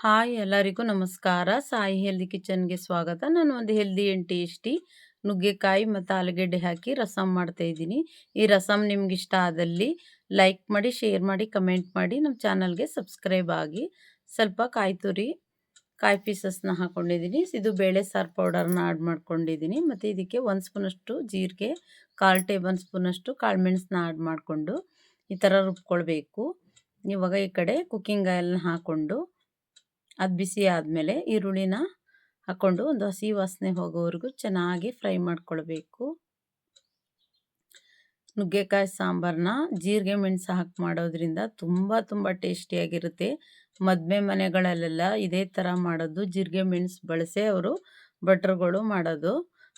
Hi ಎಲ್ಲರಿಗೂ ನಮಸ್ಕಾರ. Sai healthy ಕಿಚನ್ಗೆ ಸ್ವಾಗತ. ನಾನು ಒಂದು ಹೆಲ್ದಿ ಆ್ಯಂಡ್ ಟೇಸ್ಟಿ ನುಗ್ಗೆಕಾಯಿ ಮತ್ತು ಆಲೂಗೆಡ್ಡೆ ಹಾಕಿ ರಸಮ್ ಮಾಡ್ತಾ ಇದ್ದೀನಿ. ಈ ರಸಮ್ ನಿಮ್ಗೆ ಇಷ್ಟ ಆದಲ್ಲಿ ಲೈಕ್ ಮಾಡಿ, ಶೇರ್ ಮಾಡಿ, ಕಮೆಂಟ್ ಮಾಡಿ, ನಮ್ಮ ಚಾನಲ್ಗೆ ಸಬ್ಸ್ಕ್ರೈಬ್ ಆಗಿ. ಸ್ವಲ್ಪ ಕಾಯಿ ತುರಿ, ಕಾಯಿ ಪೀಸಸ್ನ ಹಾಕ್ಕೊಂಡಿದ್ದೀನಿ. ಇದು ಬೇಳೆ ಸಾರು ಪೌಡರ್ನ ಆ್ಯಡ್ ಮಾಡ್ಕೊಂಡಿದ್ದೀನಿ. ಮತ್ತು ಇದಕ್ಕೆ 1 ಸ್ಪೂನಷ್ಟು ಜೀರಿಗೆ, 1/4 ಟೇಬಲ್ ಸ್ಪೂನಷ್ಟು ಕಾಳು ಮೆಣಸನ್ನ ಆ್ಯಡ್ ಮಾಡಿಕೊಂಡು ಈ ಥರ ರುಬ್ಕೊಳ್ಬೇಕು. ಇವಾಗ ಈ ಕಡೆ ಕುಕ್ಕಿಂಗ್ ಆಯಿಲ್ನ ಹಾಕ್ಕೊಂಡು ಅದು ಬಿಸಿ ಆದಮೇಲೆ ಈರುಳ್ಳಿನ ಹಾಕ್ಕೊಂಡು ಒಂದು ಹಸಿ ವಾಸನೆ ಹೋಗೋವರೆಗೂ ಚೆನ್ನಾಗಿ ಫ್ರೈ ಮಾಡ್ಕೊಳ್ಬೇಕು. ನುಗ್ಗೆಕಾಯಿ ಸಾಂಬಾರನ್ನ ಜೀರಿಗೆ ಮೆಣಸು ಹಾಕಿ ಮಾಡೋದ್ರಿಂದ ತುಂಬ ಟೇಸ್ಟಿಯಾಗಿರುತ್ತೆ. ಮದುವೆ ಮನೆಗಳಲ್ಲೆಲ್ಲ ಇದೇ ಥರ ಮಾಡೋದು, ಜೀರಿಗೆ ಮೆಣಸು ಬಳಸೇ ಅವರು ಭಟ್ರುಗಳು ಮಾಡೋದು.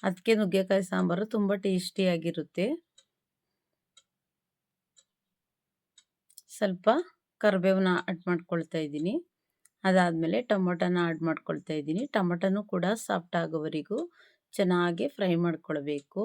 ಅದಕ್ಕೆ ನುಗ್ಗೆಕಾಯಿ ಸಾಂಬಾರು ತುಂಬ ಟೇಸ್ಟಿಯಾಗಿರುತ್ತೆ. ಸ್ವಲ್ಪ ಕರಿಬೇವನ್ನ ಆ್ಯಡ್ ಮಾಡ್ಕೊಳ್ತಾ ಇದ್ದೀನಿ. ಅದಾದಮೇಲೆ ಟೊಮೊಟೊನ ಆ್ಯಡ್ ಮಾಡ್ಕೊಳ್ತಾ ಇದ್ದೀನಿ. ಟೊಮೊಟೊನೂ ಕೂಡ ಸಾಫ್ಟ್ ಆಗೋವರೆಗೂ ಚೆನ್ನಾಗಿ ಫ್ರೈ ಮಾಡ್ಕೊಳ್ಬೇಕು.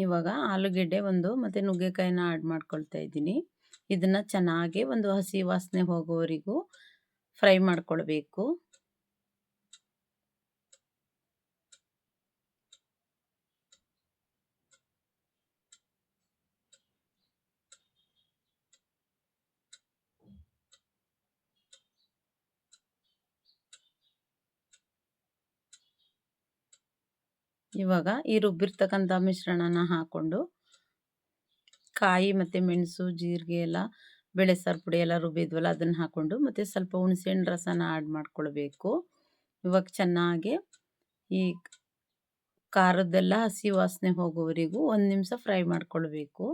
ಇವಾಗ ಆಲೂಗೆಡ್ಡೆ ಮತ್ತು ನುಗ್ಗೆಕಾಯಿನ ಆ್ಯಡ್ ಮಾಡ್ಕೊಳ್ತಾ ಇದ್ದೀನಿ. ಇದನ್ನು ಚೆನ್ನಾಗಿ ಒಂದು ಹಸಿ ವಾಸನೆ ಹೋಗೋವರೆಗೂ ಫ್ರೈ ಮಾಡ್ಕೊಳ್ಬೇಕು. ಇವಾಗ ಈ ರುಬ್ಬಿರ್ತಕ್ಕಂಥ ಮಿಶ್ರಣನ ಹಾಕ್ಕೊಂಡು ಕಾಯಿ ಮತ್ತು ಮೆಣಸು, ಜೀರಿಗೆ ಎಲ್ಲ ಬೇಳೆ ಸಾರು ಪುಡಿ ಎಲ್ಲ ರುಬ್ಬಿದ್ವಲ್ಲ ಅದನ್ನು ಹಾಕ್ಕೊಂಡು ಮತ್ತು ಸ್ವಲ್ಪ ಹುಣಸೆಹಣ್ಣು ರಸನ ಆ್ಯಡ್ ಮಾಡ್ಕೊಳ್ಬೇಕು. ಇವಾಗ ಚೆನ್ನಾಗಿ ಈ ಖಾರದ್ದೆಲ್ಲ ಹಸಿ ವಾಸನೆ ಹೋಗೋವರೆಗೂ 1 ನಿಮಿಷ ಫ್ರೈ ಮಾಡ್ಕೊಳ್ಬೇಕು.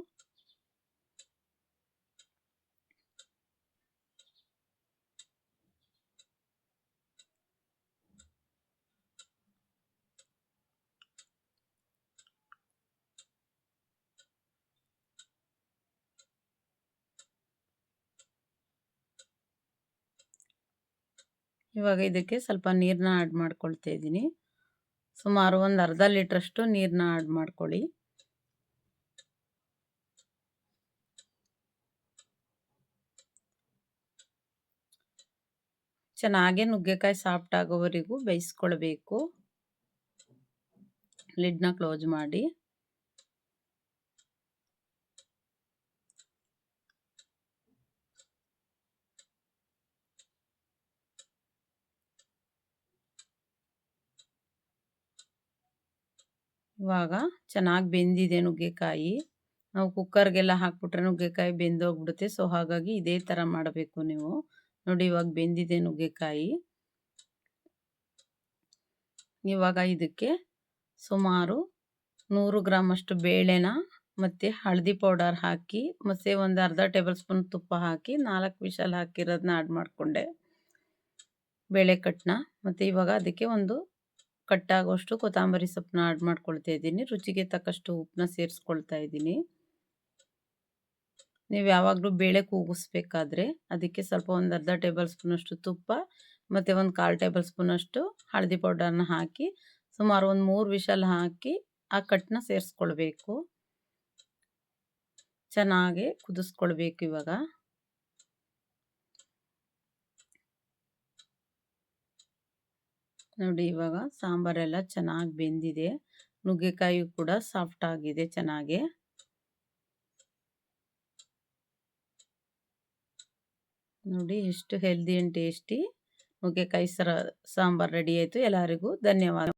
ಇವಾಗ ಇದಕ್ಕೆ ಸ್ವಲ್ಪ ನೀರನ್ನ ಆ್ಯಡ್ ಮಾಡ್ಕೊಳ್ತಾ ಇದ್ದೀನಿ. ಸುಮಾರು ಒಂದು ಅರ್ಧ ಲೀಟ್ರಷ್ಟು ನೀರನ್ನ ಆ್ಯಡ್ ಮಾಡ್ಕೊಳ್ಳಿ. ಚೆನ್ನಾಗಿ ನುಗ್ಗೆಕಾಯಿ ಸಾಫ್ಟ್ ಆಗೋವರೆಗೂ ಬೇಯಿಸ್ಕೊಳ್ಬೇಕು. ಲಿಡ್ನ ಕ್ಲೋಸ್ ಮಾಡಿ. ಇವಾಗ ಚೆನ್ನಾಗಿ ಬೆಂದಿದೆ ನುಗ್ಗೆಕಾಯಿ. ನಾವು ಕುಕ್ಕರ್ಗೆಲ್ಲ ಹಾಕ್ಬಿಟ್ರೆ ನುಗ್ಗೆಕಾಯಿ ಬೆಂದೋಗ್ಬಿಡುತ್ತೆ. ಸೊ ಹಾಗಾಗಿ ಇದೇ ಥರ ಮಾಡಬೇಕು ನೀವು. ನೋಡಿ ಇವಾಗ ಬೆಂದಿದೆ ನುಗ್ಗೆಕಾಯಿ. ಇವಾಗ ಇದಕ್ಕೆ ಸುಮಾರು 100 ಗ್ರಾಮ್ ಅಷ್ಟು ಬೇಳೆನ ಮತ್ತು ಹಳದಿ ಪೌಡರ್ ಹಾಕಿ ಮತ್ತು ಒಂದು ಅರ್ಧ ಟೇಬಲ್ ಸ್ಪೂನ್ ತುಪ್ಪ ಹಾಕಿ 4 ವಿಷಲ್ ಹಾಕಿರೋದನ್ನ ಆ್ಯಡ್ ಮಾಡಿಕೊಂಡೆ ಬೇಳೆ ಕಟ್ಟನ್ನ. ಮತ್ತು ಇವಾಗ ಅದಕ್ಕೆ ಒಂದು ಕಟ್ಟಾಗೋಷ್ಟು ಕೊತ್ತಂಬರಿ ಸೊಪ್ಪನ್ನ ಆ್ಯಡ್ ಮಾಡ್ಕೊಳ್ತಾ ಇದ್ದೀನಿ. ರುಚಿಗೆ ತಕ್ಕಷ್ಟು ಉಪ್ಪನ್ನ ಸೇರಿಸ್ಕೊಳ್ತಾ ಇದ್ದೀನಿ. ನೀವು ಯಾವಾಗಲೂ ಬೇಳೆ ಕೂಗಿಸ್ಬೇಕಾದ್ರೆ ಅದಕ್ಕೆ ಸ್ವಲ್ಪ ಒಂದು ಅರ್ಧ ಟೇಬಲ್ ಸ್ಪೂನಷ್ಟು ತುಪ್ಪ ಮತ್ತು ಒಂದು 1/4 ಟೇಬಲ್ ಸ್ಪೂನಷ್ಟು ಹಳದಿ ಪೌಡರ್ನ ಹಾಕಿ ಸುಮಾರು ಒಂದು 3 ವಿಷಲ್ ಹಾಕಿ ಆ ಕಟ್ಟನ್ನ ಸೇರಿಸ್ಕೊಳ್ಬೇಕು. ಚೆನ್ನಾಗಿ ಕುದಿಸ್ಕೊಳ್ಬೇಕು. ಇವಾಗ ನೋಡಿ ಇವಾಗ ಸಾಂಬಾರೆಲ್ಲ ಚೆನ್ನಾಗಿ ಬೆಂದಿದೆ. ನುಗ್ಗೆಕಾಯಿ ಕೂಡ ಸಾಫ್ಟ್ ಆಗಿದೆ ಚೆನ್ನಾಗಿ. ನೋಡಿ ಎಷ್ಟು ಹೆಲ್ದಿ ಆ್ಯಂಡ್ ಟೇಸ್ಟಿ ನುಗ್ಗೆಕಾಯಿ ಸಾಂಬಾರು ರೆಡಿ ಆಯಿತು. ಎಲ್ಲರಿಗೂ ಧನ್ಯವಾದ.